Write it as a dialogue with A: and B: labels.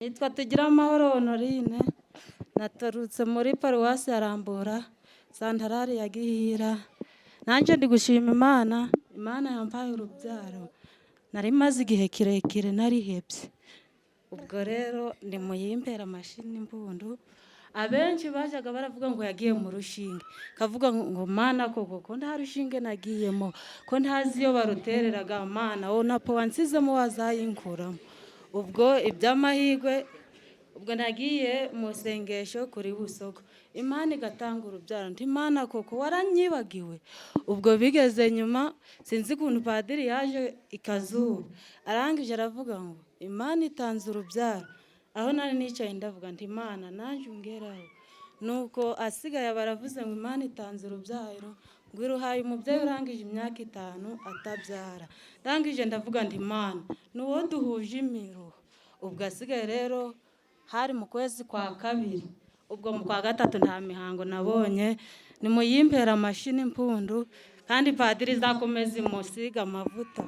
A: Nitwa Tugiramahoro Honorine, naturutse muri paruwasi ya Rambura, santarari ya Gihira. Nanjye ndi gushima Imana yampaye urubyaro. Nari maze igihe kirekire narihebye. Ubwo rero ndi muyimpera mashini imbundu. Abenshi bajaga baravuga ngo yagiye mu rushinge. Kavuga ngo Mana koko ko nta rushinge nagiyemo, ko ntazi iyo barutereraga Mana, wo napo wansizemo wazayinkuramo. Ubwo iby'amahirwe ubwo nagiye mu sengesho kuri Busogo, Imana igatanga urubyaro. Nti Mana koko waranyibagiwe. Ubwo bigeze nyuma sinzi ukuntu padiri yaje ikazuba, arangije aravuga ngo Imana itanze urubyaro. Aho nari nicaye ndavuga nti Imana nanjye ungeraho. Nuko asigaye baravuze ngo Imana itanze urubyaro, ngo iruhaye umubyeyi urangije imyaka 5 atabyara. Ndangije ndavuga nti Imana nuwo duhuje imiruho. Ubwo asigaye rero hari mu kwezi kwa 2, ubwo mu kwa 3 nta mihango nabonye. Ni muyimpera mashini impundu kandi padiri zakomeza imusiga amavuta.